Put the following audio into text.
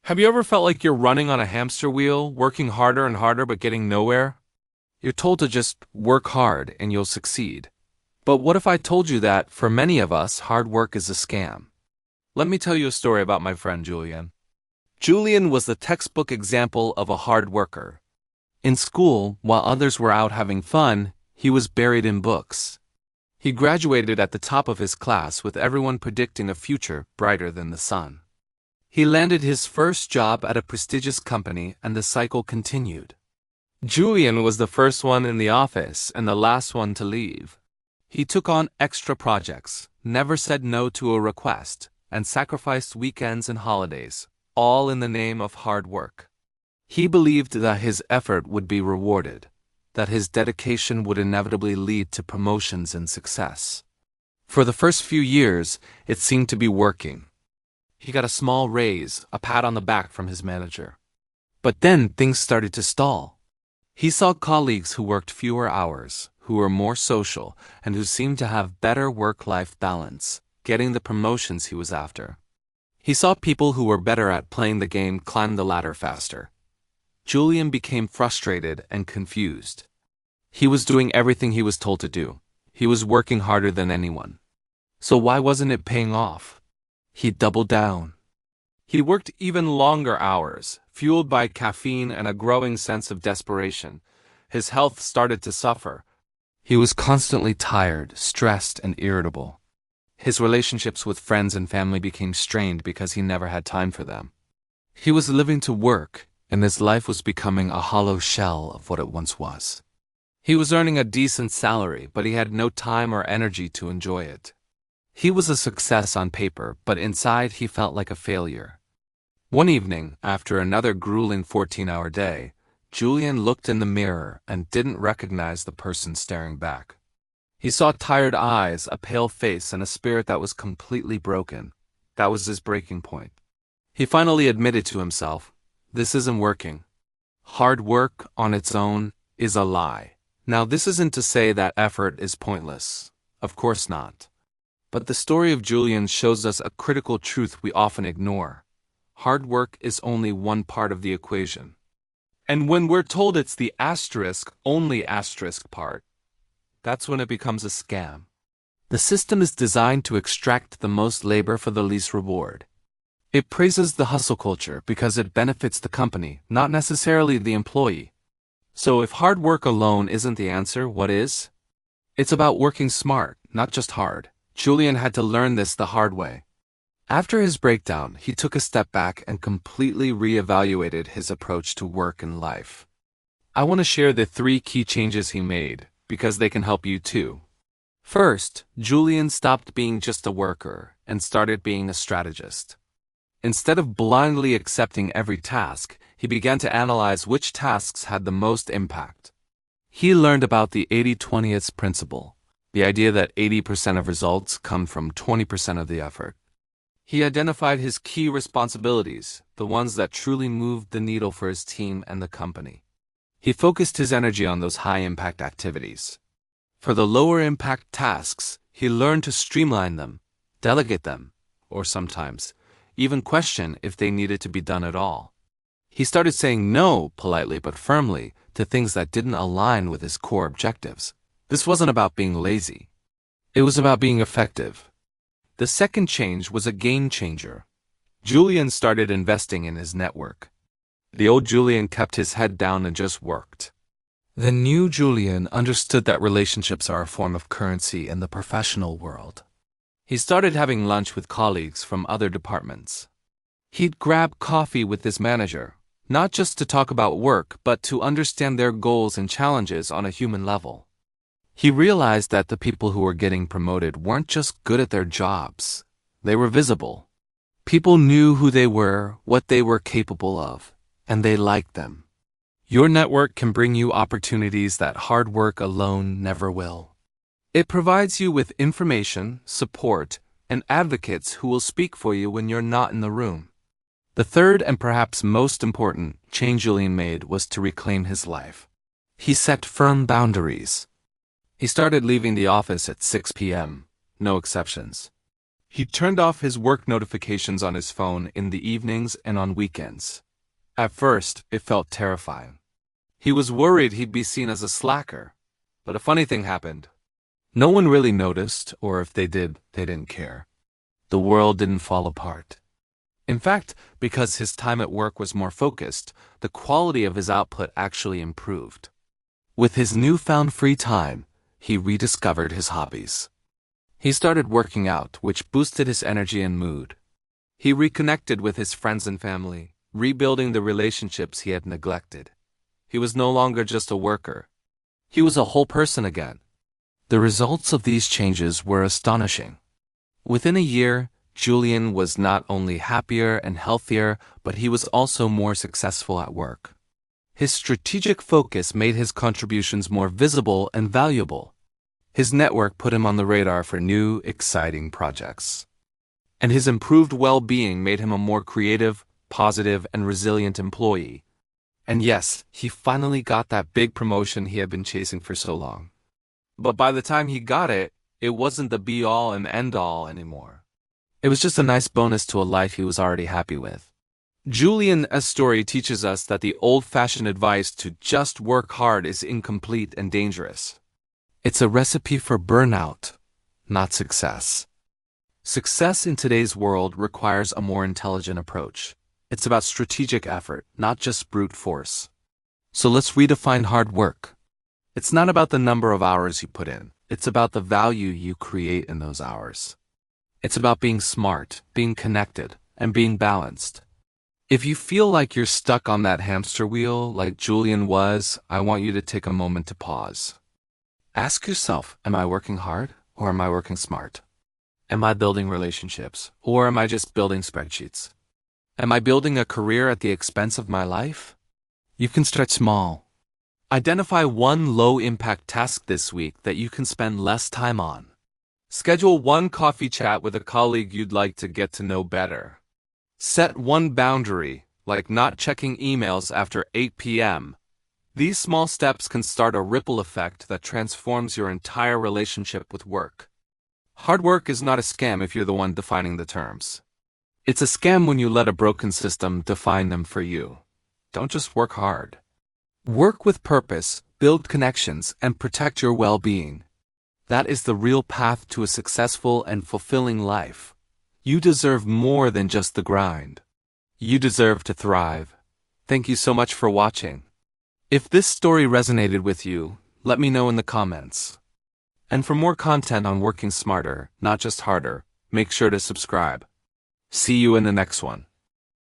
Have you ever felt like you're running on a hamster wheel, working harder and harder but getting nowhere? You're told to just work hard and you'll succeed. But what if I told you that, for many of us, hard work is a scam? Let me tell you a story about my friend Julian. Julian was the textbook example of a hard worker. In school, while others were out having fun, he was buried in books. He graduated at the top of his class with everyone predicting a future brighter than the sun. He landed his first job at a prestigious company and the cycle continued. Julian was the first one in the office and the last one to leave. He took on extra projects, never said no to a request, and sacrificed weekends and holidays, all in the name of hard work. He believed that his effort would be rewarded, that his dedication would inevitably lead to promotions and success. For the first few years, it seemed to be working. He got a small raise, a pat on the back from his manager. But then things started to stall. He saw colleagues who worked fewer hours, who were more social, and who seemed to have better work-life balance, getting the promotions he was after. He saw people who were better at playing the game climb the ladder faster. Julian became frustrated and confused. He was doing everything he was told to do. He was working harder than anyone. So why wasn't it paying off? He doubled down. He worked even longer hours, fueled by caffeine and a growing sense of desperation. His health started to suffer. He was constantly tired, stressed, and irritable. His relationships with friends and family became strained because he never had time for them. He was living to work, and his life was becoming a hollow shell of what it once was. He was earning a decent salary, but he had no time or energy to enjoy it. He was a success on paper, but inside he felt like a failure. One evening, after another grueling 14-hour day, Julian looked in the mirror and didn't recognize the person staring back. He saw tired eyes, a pale face, and a spirit that was completely broken. That was his breaking point. He finally admitted to himself, "This isn't working. Hard work on its own is a lie." Now, this isn't to say that effort is pointless. Of course not. But the story of Julian shows us a critical truth we often ignore. Hard work is only one part of the equation. And when we're told it's the only asterisk part, that's when it becomes a scam. The system is designed to extract the most labor for the least reward. It praises the hustle culture because it benefits the company, not necessarily the employee. So if hard work alone isn't the answer, what is? It's about working smart, not just hard. Julian had to learn this the hard way. After his breakdown, he took a step back and completely reevaluated his approach to work and life. I want to share the 3 key changes he made, because they can help you too. First, Julian stopped being just a worker and started being a strategist. Instead of blindly accepting every task, he began to analyze which tasks had the most impact. He learned about the 80-20 principle, the idea that 80% of results come from 20% of the effort. He identified his key responsibilities, the ones that truly moved the needle for his team and the company. He focused his energy on those high-impact activities. For the lower-impact tasks, he learned to streamline them, delegate them, or sometimes even question if they needed to be done at all. He started saying no, politely but firmly, to things that didn't align with his core objectives. This wasn't about being lazy. It was about being effective. The second change was a game changer. Julian started investing in his network. The old Julian kept his head down and just worked. The new Julian understood that relationships are a form of currency in the professional world. He started having lunch with colleagues from other departments. He'd grab coffee with his manager, not just to talk about work, but to understand their goals and challenges on a human level. He realized that the people who were getting promoted weren't just good at their jobs. They were visible. People knew who they were, what they were capable of, and they liked them. Your network can bring you opportunities that hard work alone never will. It provides you with information, support, and advocates who will speak for you when you're not in the room. The third and perhaps most important change Julian made was to reclaim his life. He set firm boundaries. He started leaving the office at 6 p.m., no exceptions. He turned off his work notifications on his phone in the evenings and on weekends. At first, it felt terrifying. He was worried he'd be seen as a slacker. But a funny thing happened. No one really noticed, or if they did, they didn't care. The world didn't fall apart. In fact, because his time at work was more focused, the quality of his output actually improved. With his newfound free time, he rediscovered his hobbies. He started working out, which boosted his energy and mood. He reconnected with his friends and family, rebuilding the relationships he had neglected. He was no longer just a worker. He was a whole person again. The results of these changes were astonishing. Within a year, Julian was not only happier and healthier, but he was also more successful at work. His strategic focus made his contributions more visible and valuable. His network put him on the radar for new, exciting projects. And his improved well-being made him a more creative, positive, and resilient employee. And yes, he finally got that big promotion he had been chasing for so long. But by the time he got it, it wasn't the be-all and end-all anymore. It was just a nice bonus to a life he was already happy with. Julian's story teaches us that the old-fashioned advice to just work hard is incomplete and dangerous. It's a recipe for burnout, not success. Success in today's world requires a more intelligent approach. It's about strategic effort, not just brute force. So let's redefine hard work. It's not about the number of hours you put in. It's about the value you create in those hours. It's about being smart, being connected, and being balanced. If you feel like you're stuck on that hamster wheel like Julian was, I want you to take a moment to pause. Ask yourself, am I working hard or am I working smart? Am I building relationships or am I just building spreadsheets? Am I building a career at the expense of my life? You can start small. Identify one low-impact task this week that you can spend less time on. Schedule one coffee chat with a colleague you'd like to get to know better. Set one boundary, like not checking emails after 8 p.m. These small steps can start a ripple effect that transforms your entire relationship with work. Hard work is not a scam if you're the one defining the terms. It's a scam when you let a broken system define them for you. Don't just work hard. Work with purpose, build connections, and protect your well-being. That is the real path to a successful and fulfilling life. You deserve more than just the grind. You deserve to thrive. Thank you so much for watching. If this story resonated with you, let me know in the comments. And for more content on working smarter, not just harder, make sure to subscribe. See you in the next one.